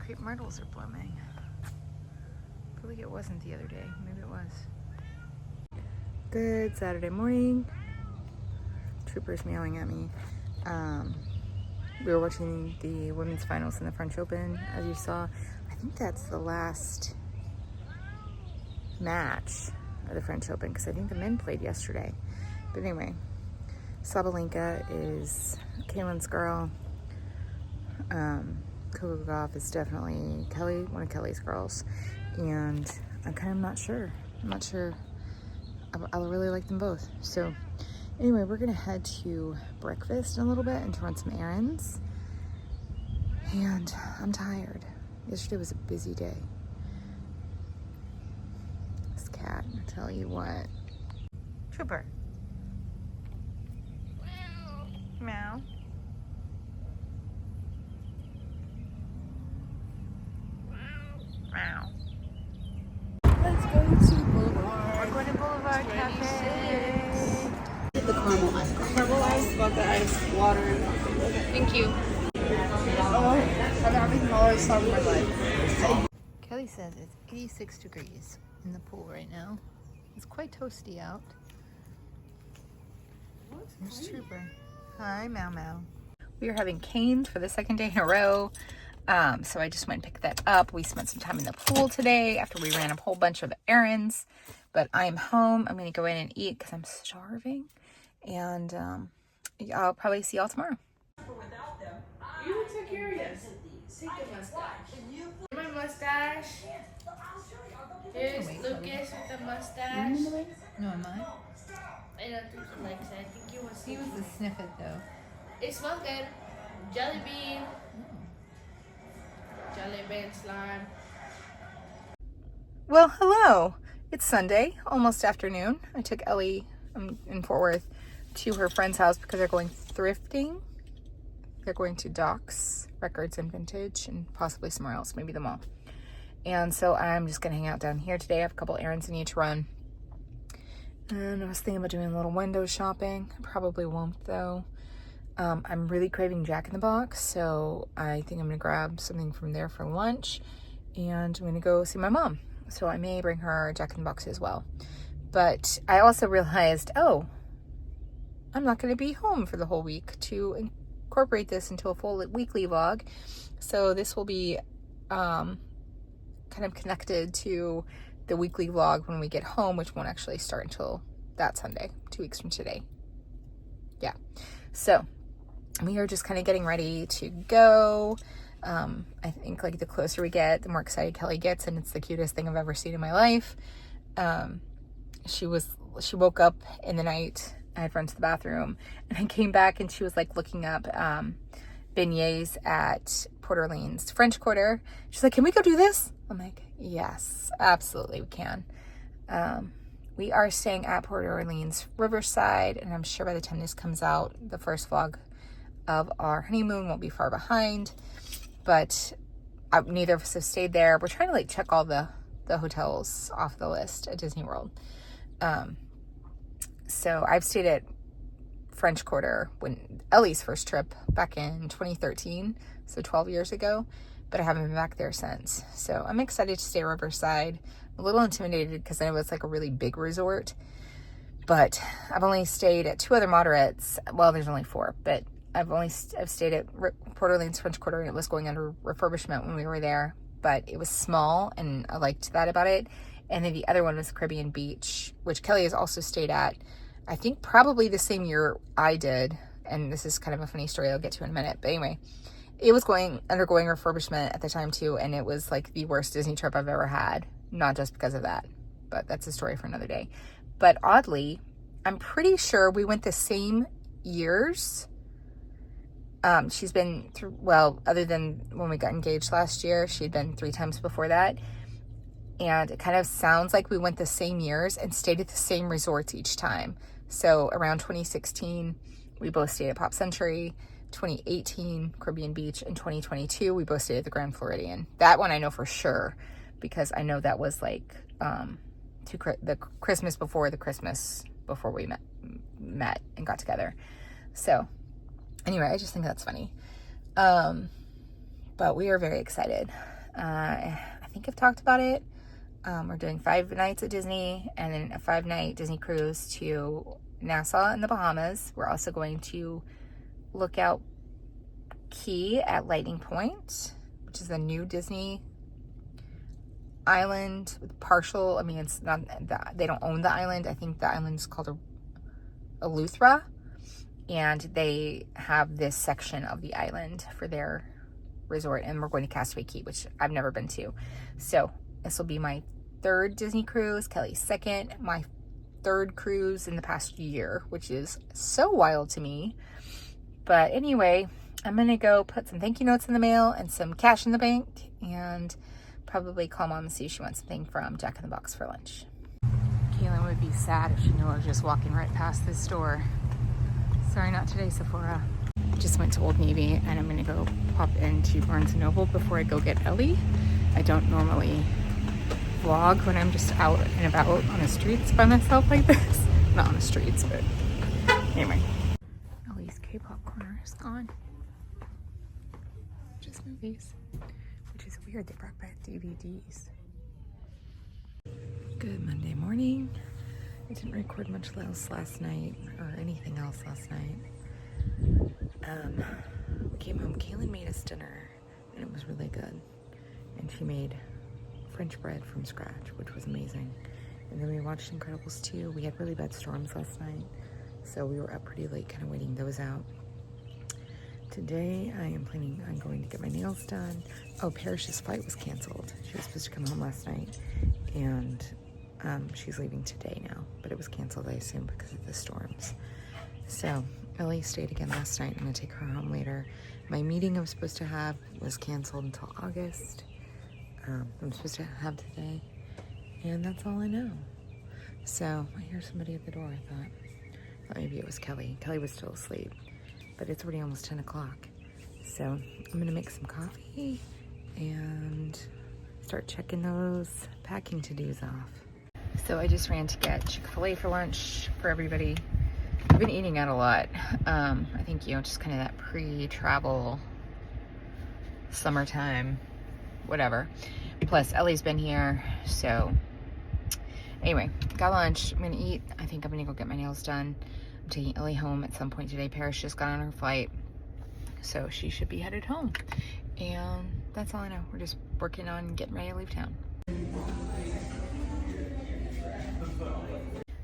crepe myrtles are blooming. I feel like it wasn't the other day. Maybe it was. Good Saturday morning. Troopers meowing at me. We were watching the women's finals in the French Open, as you saw. I think that's the last match of the French Open because I think the men played yesterday. But anyway, Sabalenka is Kaylin's girl. Kugov is definitely Kelly, one of Kelly's girls. And I'm kind of not sure. I'm not sure. I really like them both. So anyway, we're gonna head to breakfast in a little bit and to run some errands. And I'm tired. Yesterday was a busy day. This cat, I tell you what. Trooper. Meow. Meow. Let's go to Boulevard. We're going to Boulevard Cafe. The caramel ice. Caramel ice, vodka ice, water, and Thank you. oh, I'm having the hardest time of my life. Kelly says it's 86 degrees in the pool right now. It's quite toasty out. There's Trooper. Hi, Meow Meow. We are having canes for the second day in a row. So I just went and picked that up. We spent some time in the pool today after we ran a whole bunch of errands. But I'm home. I'm going to go in and eat because I'm starving. And I'll probably see y'all tomorrow. You took care of this. Take the mustache. My mustache. Here's Lucas with the mustache. No, am I? I don't think he likes it. I think he was. He was to sniff it though. It smells good. Jelly bean. Jelly bean slime. Well, hello. It's Sunday, almost afternoon. I took Ellie in Fort Worth to her friend's house because they're going thrifting. They're going to Doc's Records and Vintage and possibly somewhere else, maybe the mall. And so I'm just going to hang out down here today. I have a couple errands I need to run. And I was thinking about doing a little window shopping. I probably won't though. I'm really craving Jack in the Box, so I think I'm going to grab something from there for lunch. And I'm going to go see my mom. So I may bring her Jack in the Box as well. But I also realized, oh, I'm not going to be home for the whole week to incorporate this into a full weekly vlog. So this will be kind of connected to the weekly vlog when we get home, which won't actually start until that Sunday, 2 weeks from today. Yeah. So we are just kind of getting ready to go. I think like the closer we get, the more excited Kelly gets, and it's the cutest thing I've ever seen in my life. She woke up in the night. I had run to the bathroom and I came back and she was like looking up beignets at Port Orleans French Quarter. She's like, can we go do this? I'm like, yes, absolutely we can. We are staying at Port Orleans Riverside, and I'm sure by the time this comes out, the first vlog of our honeymoon won't be far behind. But neither of us have stayed there. We're trying to like check all the hotels off the list at Disney World. So I've stayed at French Quarter when Ellie's first trip back in 2013, so 12 years ago, but I haven't been back there since. So I'm excited to stay at Riverside. I'm a little intimidated because I know it's like a really big resort, but I've only stayed at 2 other moderates. Well, there's only 4, but I've stayed at Port Orleans French Quarter, and it was going under refurbishment when we were there, but it was small and I liked that about it. And then the other one was Caribbean Beach, which Kelly has also stayed at, I think probably the same year I did. And this is kind of a funny story I'll get to in a minute. But anyway, it was undergoing refurbishment at the time too. And it was like the worst Disney trip I've ever had. Not just because of that, but that's a story for another day. But oddly, I'm pretty sure we went the same years. She's been through, well, other than when we got engaged last year, she'd been 3 times before that. And it kind of sounds like we went the same years and stayed at the same resorts each time. So around 2016, we both stayed at Pop Century. 2018, Caribbean Beach. In 2022, we both stayed at the Grand Floridian. That one I know for sure, because I know that was like the Christmas before we met and got together. So anyway, I just think that's funny. But we are very excited. I think I've talked about it. We're doing 5 nights at Disney and then a 5-night Disney cruise to Nassau in the Bahamas. We're also going to Lookout Key at Lightning Point, which is a new Disney island with partial, I mean, it's not, they don't own the island. I think the island is called Eleuthera, and they have this section of the island for their resort, and we're going to Castaway Key, which I've never been to. So this will be my 3rd Disney cruise, Kelly's 2nd, my 3rd cruise in the past year, which is so wild to me. But anyway, I'm gonna go put some thank you notes in the mail and some cash in the bank, and probably call Mom and see if she wants something from Jack in the Box for lunch. Kaylin would be sad if she knew I was just walking right past this store. Sorry, not today, Sephora. Just went to Old Navy, and I'm gonna go pop into Barnes & Noble before I go get Ellie. I don't normally vlog when I'm just out and about on the streets by myself like this. Not on the streets, but anyway. Ellie's K-pop corner is gone. Just movies, which is weird. They brought back DVDs. Good Monday morning. I didn't record much else last night or anything else last night. We came home. Kaylin made us dinner, and it was really good. And she made French bread from scratch, which was amazing. And then we watched Incredibles 2. We had really bad storms last night, so we were up pretty late kind of waiting those out. Today I am planning on going to get my nails done. Oh, Parrish's flight was canceled. She was supposed to come home last night, and she's leaving today now, but it was canceled, I assume, because of the storms. So Ellie stayed again last night. I'm gonna take her home later. My meeting I was supposed to have was canceled until August. I'm supposed to have today, and that's all I know. So I hear somebody at the door. I thought maybe it was Kelly. Kelly was still asleep, but it's already almost 10 o'clock. So I'm gonna make some coffee and start checking those packing to-dos off. So I just ran to get Chick-fil-A for lunch for everybody. I've been eating out a lot. I think, just kind of that pre-travel summertime, whatever. Plus Ellie's been here, so anyway, got lunch. I'm gonna eat. I think I'm gonna go get my nails done. I'm taking Ellie home at some point today. Paris just got on her flight, so she should be headed home. And that's all I know. We're just working on getting ready to leave town.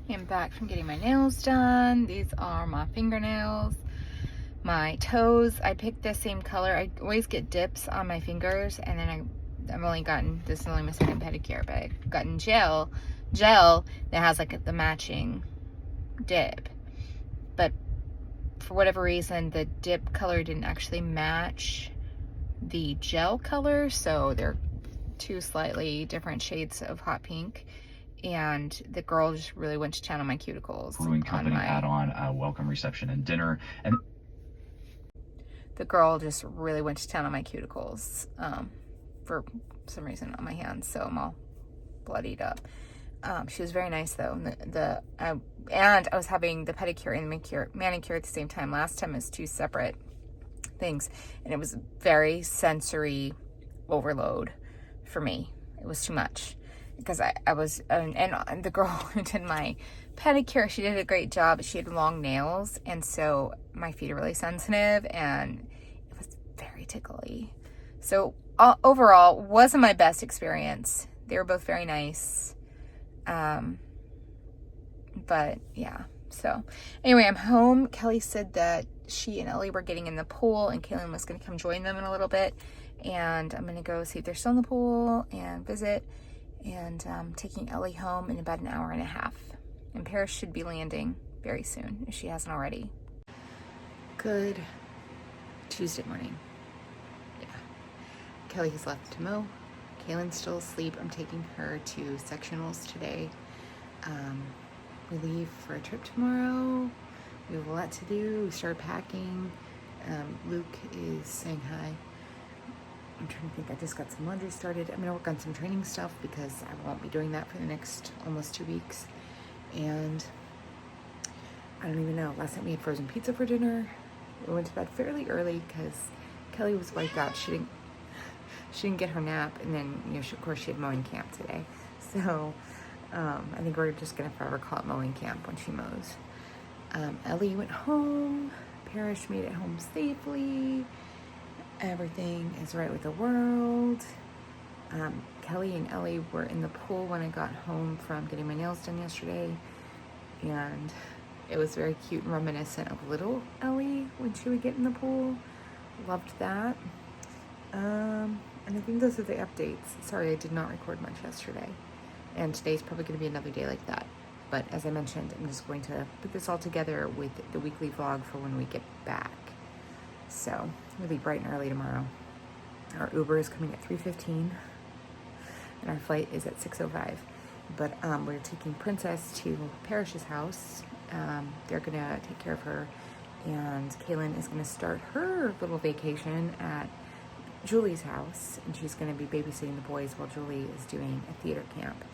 I'm back from getting my nails done. These are my fingernails. My toes, I picked the same color. I always get dips on my fingers, and then I've only gotten, this is only my second pedicure, but I've gotten gel that has like the matching dip. But for whatever reason, the dip color didn't actually match the gel color, so they're 2 slightly different shades of hot pink. And the girl just really went to town on my cuticles. Brewing company had on a welcome reception and dinner, and the girl just really went to town on my cuticles for some reason on my hands, so I'm all bloodied up. She was very nice though. And I was having the pedicure and manicure at the same time. Last time it was 2 separate things, and it was very sensory overload for me. It was too much. Because I was, and the girl who did my pedicure, she did a great job. She had long nails, and so my feet are really sensitive, and it was very tickly. So overall, wasn't my best experience. They were both very nice. But yeah, so anyway, I'm home. Kelly said that she and Ellie were getting in the pool, and Kaylin was going to come join them in a little bit. And I'm going to go see if they're still in the pool and visit. And taking Ellie home in about an hour and a half. And Paris should be landing very soon, if she hasn't already. Good Tuesday morning. Yeah. Kelly has left to mow. Kaylin's still asleep. I'm taking her to sectionals today. We leave for a trip tomorrow. We have a lot to do. We started packing. Luke is saying hi. I'm trying to think, I just got some laundry started. I'm gonna work on some training stuff because I won't be doing that for the next almost 2 weeks. And I don't even know. Last night we had frozen pizza for dinner. We went to bed fairly early because Kelly was wiped out. She she didn't get her nap, and then, you know, of course she had mowing camp today. So I think we're just gonna forever call it mowing camp when she mows. Ellie went home. Parrish made it home safely. Everything is right with the world. Kelly and Ellie were in the pool when I got home from getting my nails done yesterday, and it was very cute and reminiscent of little Ellie when she would get in the pool. Loved that. And I think those are the updates. Sorry, I did not record much yesterday, and today's probably going to be another day like that. But as I mentioned, I'm just going to put this all together with the weekly vlog for when we get back. So we'll be bright and early tomorrow. Our Uber is coming at 3:15, and our flight is at 6:05. But we're taking Princess to Parrish's house. They're gonna take care of her, and Kaylin is gonna start her little vacation at Julie's house, and she's gonna be babysitting the boys while Julie is doing a theater camp.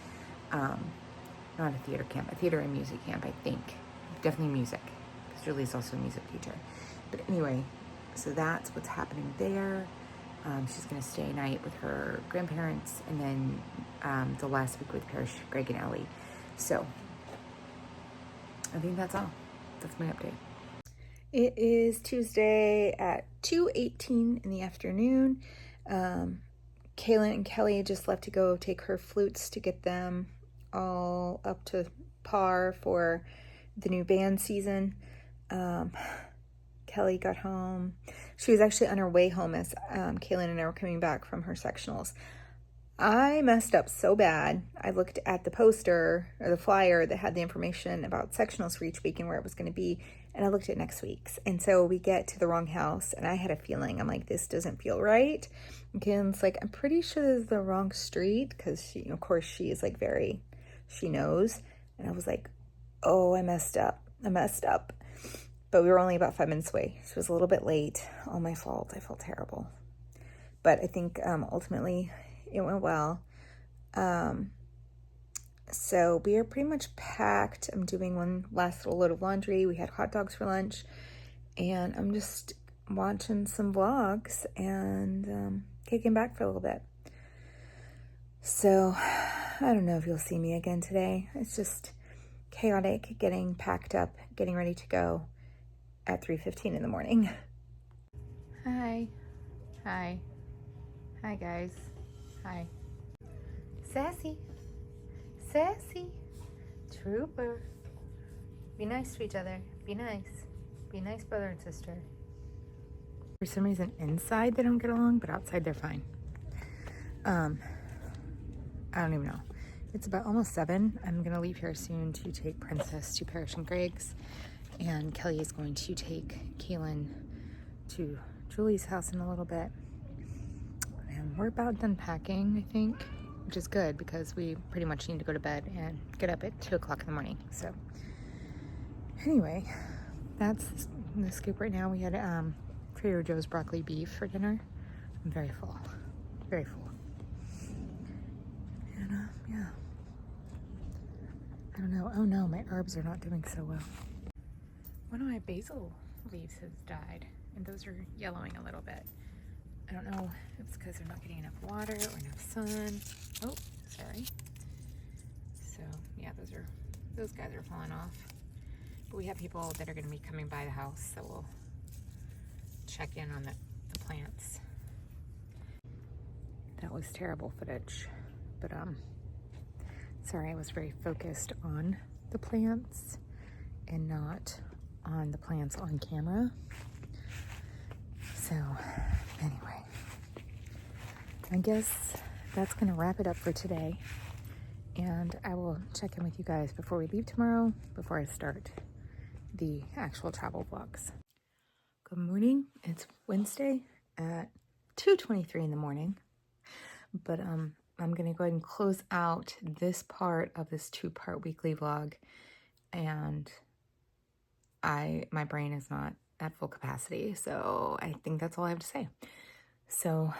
Not a theater camp, a theater and music camp, I think. Definitely music, because Julie's also a music teacher. But anyway, so that's what's happening there. She's gonna stay a night with her grandparents, and then the last week with Parrish, Greg, and Ellie. So I think that's all. That's my update. It is Tuesday at 2:18 in the afternoon. Kaylin and Kelly just left to go take her flutes to get them all up to par for the new band season. Kelly got home. She was actually on her way home as Kaylin and I were coming back from her sectionals. I messed up so bad. I looked at the poster or the flyer that had the information about sectionals for each week and where it was going to be, and I looked at next week's. And so we get to the wrong house, and I had a feeling. I'm like, this doesn't feel right. And Kaylin's like, I'm pretty sure this is the wrong street, because she, of course, she is like she knows. And I was like, oh, I messed up. But we were only about 5 minutes away. She was a little bit late. All my fault. I felt terrible. But I think ultimately it went well. So we are pretty much packed. I'm doing one last little load of laundry. We had hot dogs for lunch. And I'm just watching some vlogs and kicking back for a little bit. So I don't know if you'll see me again today. It's just chaotic, getting packed up, getting ready to go at 3:15 in the morning. Hi guys. Hi. Sassy trooper. Be nice to each other. Be nice brother and sister. For some reason inside they don't get along, but outside they're fine. I don't even know. It's about almost 7. I'm gonna leave here soon to take Princess to Parrish and Greg's, and Kelly is going to take Kaylin to Julie's house in a little bit. And we're about done packing, I think, which is good because we pretty much need to go to bed and get up at 2 o'clock in the morning. So anyway, that's the scoop right now. We had Trader Joe's broccoli beef for dinner. I'm very full. And yeah. I don't know. Oh no, my herbs are not doing so well. One of my basil leaves has died, and those are yellowing a little bit. I don't know if it's because they're not getting enough water or enough sun. Oh, sorry. So yeah, those guys are falling off. But we have people that are going to be coming by the house, so we'll check in on the plants. That was terrible footage, but sorry, I was very focused on the plants and not on the plants on camera. So anyway, I guess that's gonna wrap it up for today, and I will check in with you guys before we leave tomorrow, before I start the actual travel vlogs. Good morning. It's Wednesday at 2:23 in the morning, but I'm gonna go ahead and close out this part of this 2-part weekly vlog, and my brain is not at full capacity, so I think that's all I have to say. So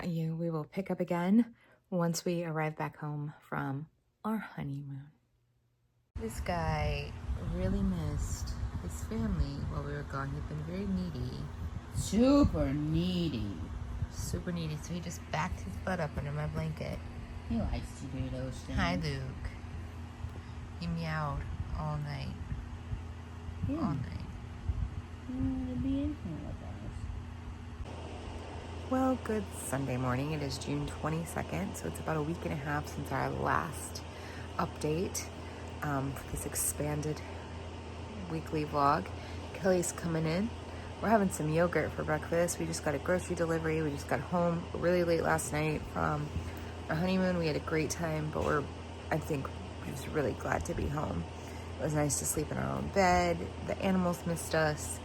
we will pick up again once we arrive back home from our honeymoon. This guy really missed his family while we were gone. He'd been very needy. Super needy. Super needy. So he just backed his butt up under my blanket. He likes to do those things. Hi, Luke. He meowed all night. Yeah. All night. To be intimate with us. Well, good Sunday morning. It is June 22nd, so it's about a week and a half since our last update for this expanded weekly vlog. Kelly's coming in. We're having some yogurt for breakfast. We just got a grocery delivery. We just got home really late last night from our honeymoon. We had a great time, but I think, just really glad to be home. It was nice to sleep in our own bed. The animals missed us.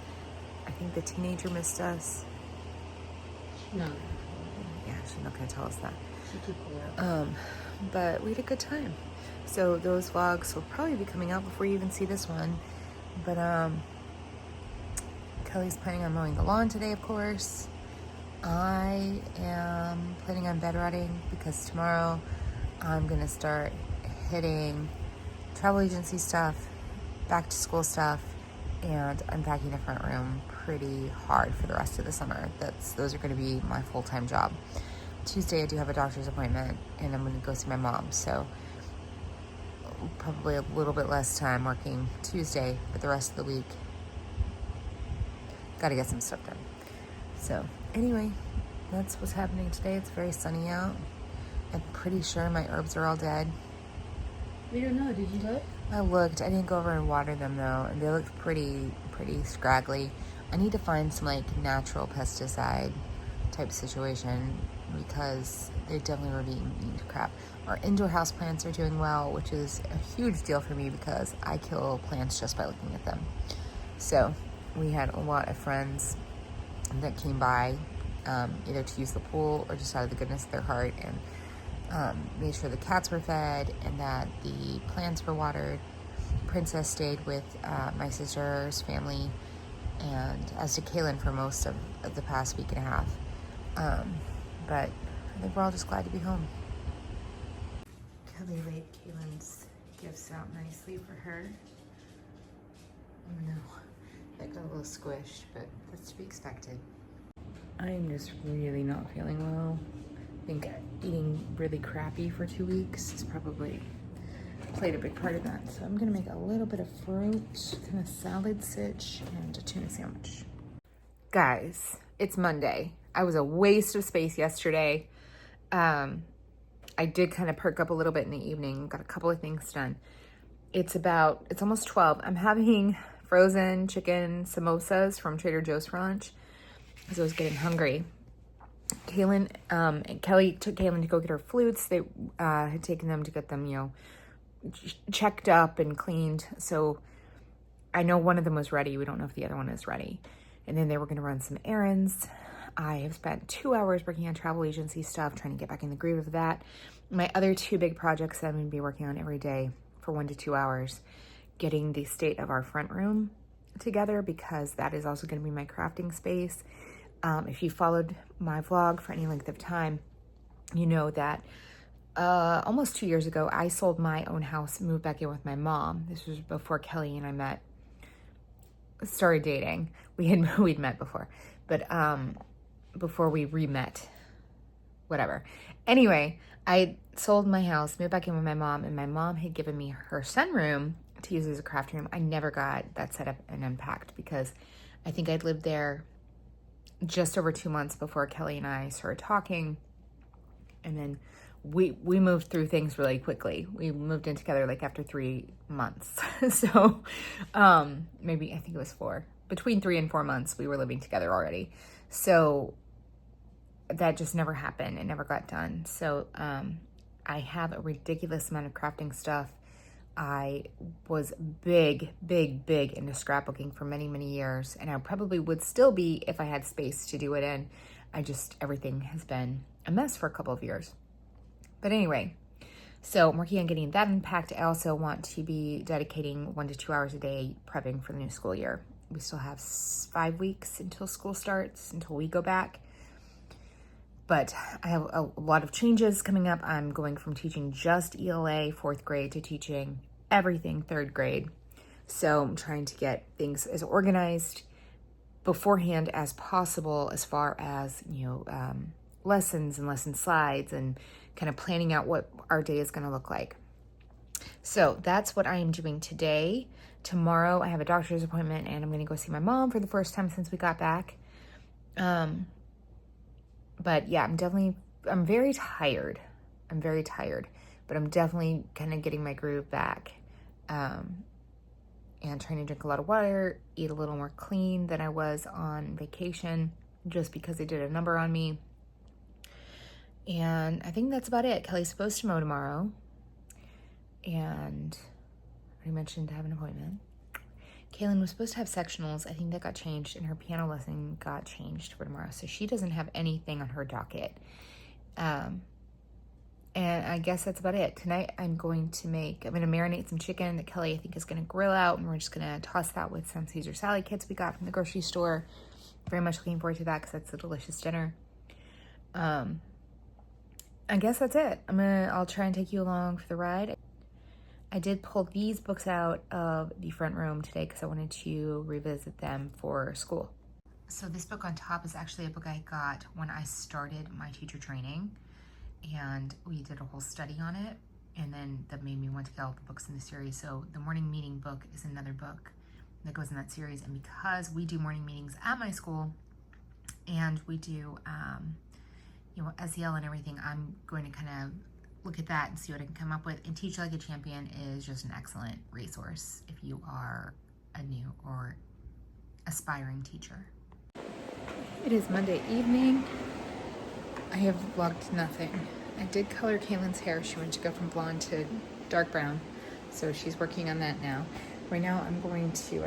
I think the teenager missed us. No. Yeah, she's not gonna tell us that. She took care of it. But we had a good time. So those vlogs will probably be coming out before you even see this one. But Kelly's planning on mowing the lawn today, of course. I am planning on bed rotting because tomorrow I'm gonna start hitting travel agency stuff, back to school stuff, and unpacking the front room pretty hard for the rest of the summer. Those are gonna be my full-time job. Tuesday I do have a doctor's appointment and I'm gonna go see my mom, so probably a little bit less time working Tuesday, but the rest of the week gotta get some stuff done. So anyway, that's what's happening today. It's very sunny out. I'm pretty sure my herbs are all dead. We don't know. Did you look? I looked. I didn't go over and water them though, and they looked pretty scraggly. I need to find some like natural pesticide type situation because they definitely were being eaten to crap. Our indoor house plants are doing well, which is a huge deal for me because I kill plants just by looking at them. So we had a lot of friends that came by either to use the pool or just out of the goodness of their heart, and made sure the cats were fed and that the plants were watered. Princess stayed with my sister's family, and as did Kaylin for most of the past week and a half. But I think we're all just glad to be home. Kelly laid Kaylin's gifts out nicely for her. Oh no, that got a little squished, but that's to be expected. I am just really not feeling well. I think eating really crappy for 2 weeks has probably played a big part of that. So I'm gonna make a little bit of fruit, kind of salad sitch, and a tuna sandwich. Guys, it's Monday. I was a waste of space yesterday. I did kind of perk up a little bit in the evening, got a couple of things done. It's almost 12. I'm having frozen chicken samosas from Trader Joe's for lunch because I was getting hungry. Kelly took Kaylin to go get her flutes. They had taken them to get them, checked up and cleaned. So I know one of them was ready. We don't know if the other one is ready. And then they were going to run some errands. I have spent 2 hours working on travel agency stuff, trying to get back in the groove of that. My other two big projects that I'm going to be working on every day for 1 to 2 hours, getting the state of our front room together because that is also going to be my crafting space. If you followed my vlog for any length of time, you know that almost 2 years ago, I sold my own house and moved back in with my mom. This was before Kelly and I started dating. We'd met before, but before we re-met, whatever. Anyway, I sold my house, moved back in with my mom, and my mom had given me her sunroom to use as a craft room. I never got that set up and unpacked because I think I'd lived there just over 2 months before Kelly and I started talking. And then we moved through things really quickly. We moved in together like after 3 months. So maybe, I think it was 4. Between 3 and 4 months, we were living together already. So that just never happened. It never got done. So I have a ridiculous amount of crafting stuff. I was big into scrapbooking for many, many years, and I probably would still be if I had space to do it in. Everything has been a mess for a couple of years. But anyway, so I'm working on getting that unpacked. I also want to be dedicating 1 to 2 hours a day prepping for the new school year. We still have 5 weeks until school starts, until we go back. But I have a lot of changes coming up. I'm going from teaching just ELA 4th grade to teaching everything 3rd grade. So I'm trying to get things as organized beforehand as possible as far as, lessons and lesson slides and kind of planning out what our day is going to look like. So that's what I am doing today. Tomorrow I have a doctor's appointment and I'm going to go see my mom for the first time since we got back. But yeah, I'm very tired. I'm very tired, but I'm definitely kind of getting my groove back. And trying to drink a lot of water, eat a little more clean than I was on vacation, just because they did a number on me. And I think that's about it. Kelly's supposed to mow tomorrow. And I mentioned to have an appointment. Kaylin was supposed to have sectionals. I think that got changed, and her piano lesson got changed for tomorrow. So she doesn't have anything on her docket. And I guess that's about it. Tonight I'm going to marinate some chicken that Kelly I think is going to grill out, and we're just going to toss that with some Caesar salad kits we got from the grocery store. Very much looking forward to that because that's a delicious dinner. I guess that's it. I'll try and take you along for the ride. I did pull these books out of the front room today because I wanted to revisit them for school. So this book on top is actually a book I got when I started my teacher training. And we did a whole study on it, and then that made me want to get all the books in the series. So the morning meeting book is another book that goes in that series. And because we do morning meetings at my school, and we do, SEL and everything, I'm going to kind of look at that and see what I can come up with. And Teach Like a Champion is just an excellent resource if you are a new or aspiring teacher. It is Monday evening. I have vlogged nothing. I did color Kaylin's hair. She wanted to go from blonde to dark brown, so she's working on that now. Right now I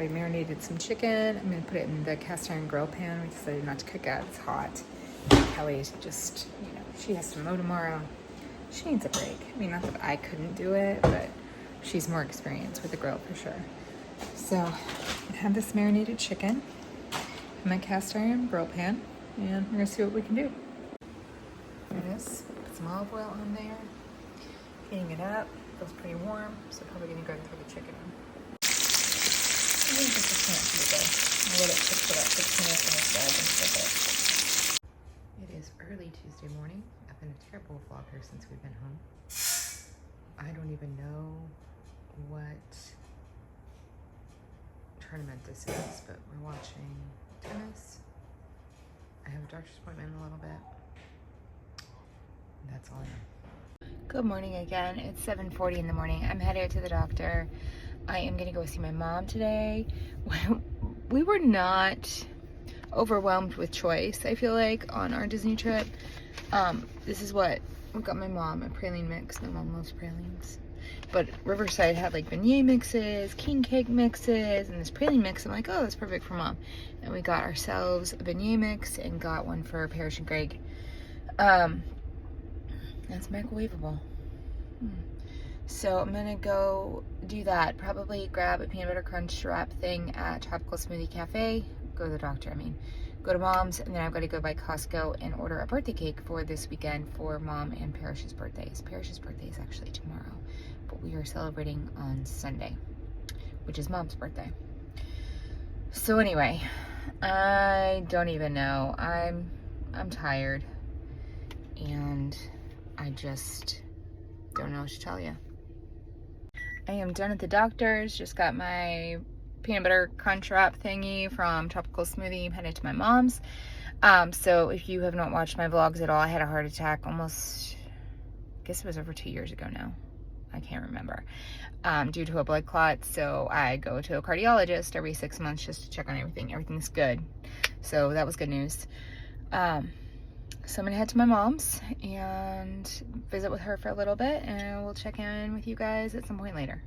marinated some chicken. I'm gonna put it in the cast iron grill pan. We decided not to cook out, it's hot. Kelly's just, she has to mow tomorrow. She needs a break. I mean, not that I couldn't do it, but she's more experienced with the grill for sure. So I have this marinated chicken in my cast iron grill pan, and we're gonna see what we can do. There it is. Put some olive oil on there. Heating it up. Feels pretty warm, so probably gonna go and throw the chicken in. I think this is not too good. I'll let it cook for about 15 minutes on the side and flip it. It is early Tuesday morning. I've been a terrible vlogger since we've been home. I don't even know what tournament this is, but we're watching tennis. I have a doctor's appointment in a little bit. That's all I know. Good morning again. It's 7:40 in the morning. I'm headed to the doctor. I am going to go see my mom today. We were not overwhelmed with choice, I feel like, on our Disney trip. This is what we got my mom, a praline mix. My mom loves pralines. But Riverside had like beignet mixes, king cake mixes, and this praline mix. I'm like, oh, that's perfect for mom. And we got ourselves a beignet mix and got one for Parrish and Greg. That's microwavable. So I'm gonna go do that. Probably grab a peanut butter crunch wrap thing at Tropical Smoothie Cafe. Go to the doctor, go to mom's, and then I've got to go by Costco and order a birthday cake for this weekend for mom and Parrish's birthdays. Parrish's birthday is actually tomorrow, but we are celebrating on Sunday, which is mom's birthday. So anyway, I don't even know. I'm tired, and I just don't know what to tell you. I am done at the doctor's. Just got my peanut butter crunch wrap thingy from Tropical Smoothie. I'm headed to my mom's. So if you have not watched my vlogs at all, I had a heart attack almost, I guess it was over 2 years ago now. I can't remember. Due to a blood clot. So I go to a cardiologist every 6 months just to check on everything. Everything's good. So that was good news. So I'm gonna head to my mom's and visit with her for a little bit, and we'll check in with you guys at some point later.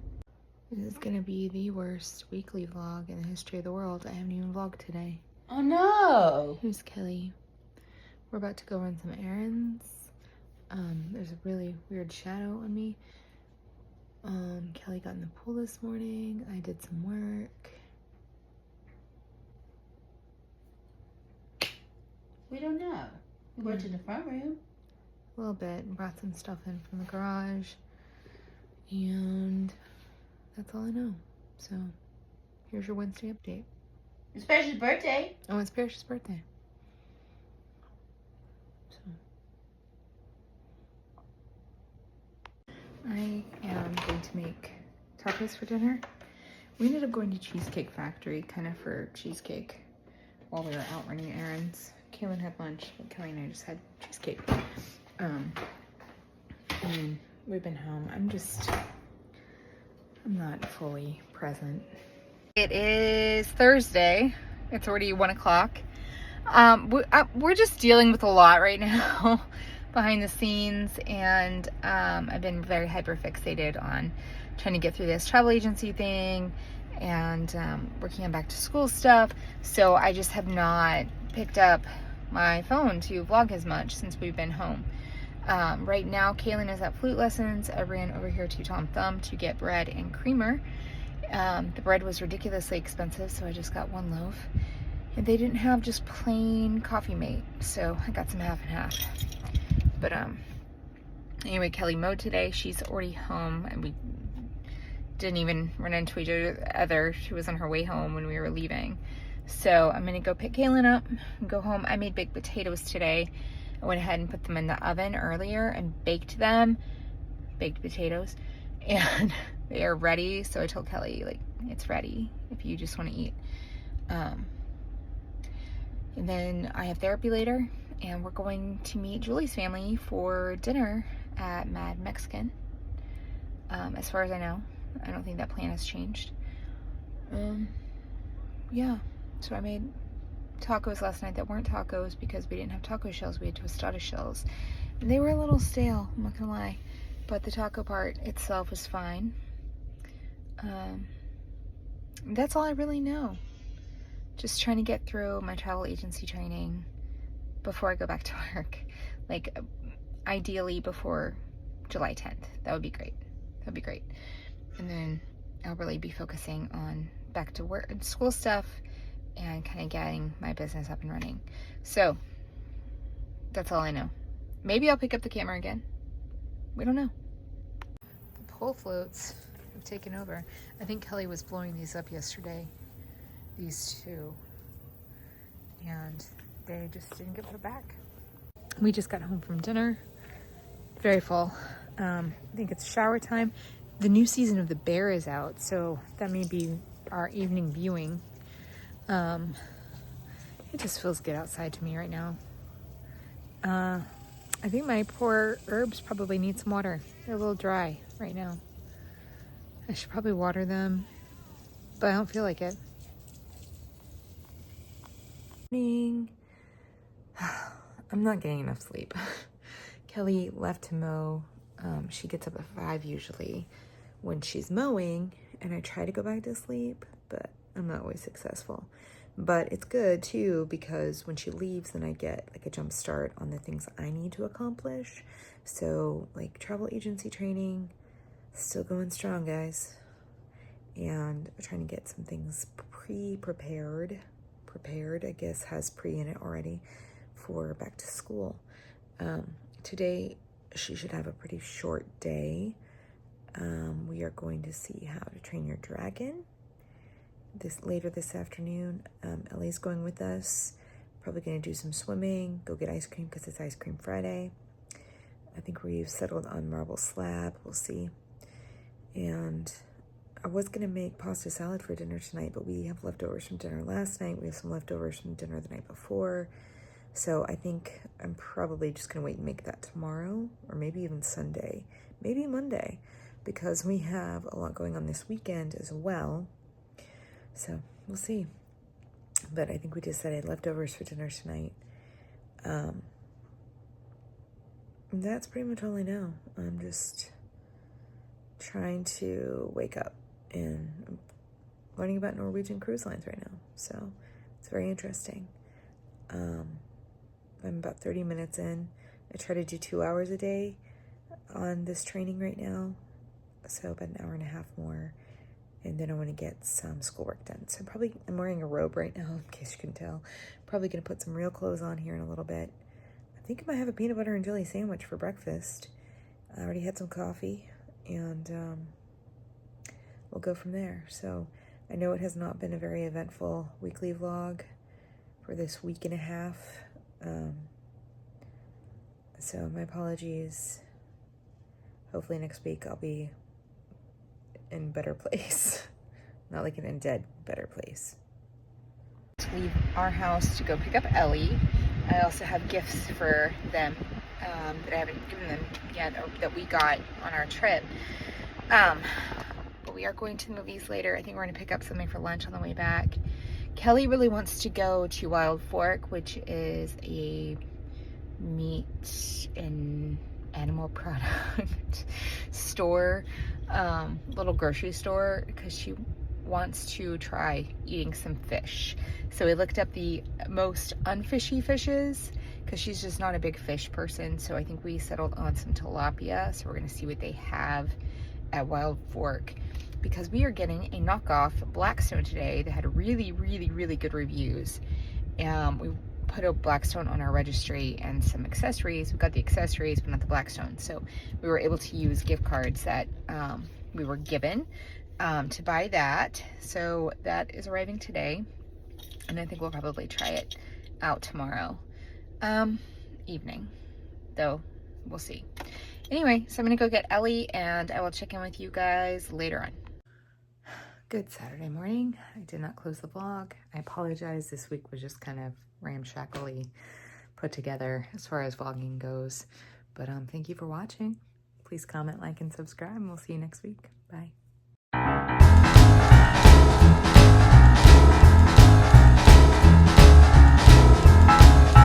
This is gonna be the worst weekly vlog in the history of the world. I haven't even vlogged today. Oh no! Here's Kelly. We're about to go run some errands. There's a really weird shadow on me. Kelly got in the pool this morning. I did some work. We don't know. We went to the front room. A little bit, and brought some stuff in from the garage. And that's all I know. So here's your Wednesday update. It's Parrish's birthday. Oh, it's Parrish's birthday. So I am going to make tacos for dinner. We ended up going to Cheesecake Factory kind of for cheesecake while we were out running errands. Kaylin had lunch, but Kelly and I just had cheesecake. And we've been home. I'm not fully present. It is Thursday. It's already 1 o'clock. We're just dealing with a lot right now behind the scenes, and I've been very hyper fixated on trying to get through this travel agency thing and working on back to school stuff. So I just have not picked up my phone to vlog as much since we've been home. Right now, Kaylin is at flute lessons. I ran over here to Tom Thumb to get bread and creamer. The bread was ridiculously expensive, so I just got 1 loaf. And they didn't have just plain coffee mate, so I got some half and half. But anyway, Kelly mowed today. She's already home, and we didn't even run into each other. She was on her way home when we were leaving. So I'm gonna go pick Kaylin up and go home. I made baked potatoes today. I went ahead and put them in the oven earlier and baked them. Baked potatoes. And they are ready. So I told Kelly, like, it's ready if you just want to eat. And then I have therapy later, and we're going to meet Julie's family for dinner at Mad Mexican. As far as I know, I don't think that plan has changed. Yeah, so I made tacos last night that weren't tacos because we didn't have taco shells. We had tostada shells, and they were a little stale, I'm not gonna lie, but the taco part itself was fine. That's all I really know. Just trying to get through my travel agency training before I go back to work. Like, ideally before July 10th. That would be great. That would be great. And then I'll really be focusing on back to work and school stuff and kind of getting my business up and running. So that's all I know. Maybe I'll pick up the camera again. We don't know. The pole floats have taken over. I think Kelly was blowing these up yesterday. These two, and they just didn't get put back. We just got home from dinner, very full. I think it's shower time. The new season of The Bear is out, so that may be our evening viewing. It just feels good outside to me right now. I think my poor herbs probably need some water. They're a little dry right now. I should probably water them, but I don't feel like it. I'm not getting enough sleep. Kelly left to mow. She gets up at 5 usually when she's mowing, and I try to go back to sleep, but I'm not always successful. But it's good too, because when she leaves, then I get like a jump start on the things I need to accomplish. So like travel agency training, still going strong, guys. And I'm trying to get some things prepared, I guess has pre in it already, for back to school. Today she should have a pretty short day. We are going to see How to Train Your Dragon later this afternoon. Ellie's going with us. Probably going to do some swimming, go get ice cream because it's Ice Cream Friday. I think we've settled on marble slab. We'll see. And I was going to make pasta salad for dinner tonight, but we have leftovers from dinner last night. We have some leftovers from dinner the night before. So I think I'm probably just going to wait and make that tomorrow, or maybe even Sunday, maybe Monday, because we have a lot going on this weekend as well. So we'll see. But I think we decided leftovers for dinner tonight. That's pretty much all I know. I'm just trying to wake up, and I'm learning about Norwegian cruise lines right now. So it's very interesting. I'm about 30 minutes in. I try to do 2 hours a day on this training right now. So about an hour and a half more. And then I want to get some schoolwork done. So I'm wearing a robe right now, in case you can tell. Probably going to put some real clothes on here in a little bit. I think I might have a peanut butter and jelly sandwich for breakfast. I already had some coffee, and we'll go from there. So I know it has not been a very eventful weekly vlog for this week and a half. So my apologies. hopefully next week I'll be in better place. Not like in a dead better place. To leave our house to go pick up Ellie. I also have gifts for them that I haven't given them yet, or that we got on our trip. But we are going to the movies later. I think we're going to pick up something for lunch on the way back. Kelly really wants to go to Wild Fork, which is a meat and animal product store, little grocery store, because she wants to try eating some fish. So we looked up the most unfishy fishes because she's just not a big fish person. So I think we settled on some tilapia. So we're gonna see what they have at Wild Fork, because we are getting a knockoff Blackstone today that had really, really, really good reviews. We put a Blackstone on our registry and some accessories. We got the accessories, but not the Blackstone. So we were able to use gift cards that we were given to buy that. So that is arriving today, and I think we'll probably try it out tomorrow evening, though we'll see. Anyway, so I'm gonna go get Ellie, and I will check in with you guys later on. Good Saturday morning. I did not close the vlog. I apologize. This week was just kind of ramshackly put together as far as vlogging goes. But thank you for watching. Please comment, like, and subscribe, and we'll see you next week. Bye.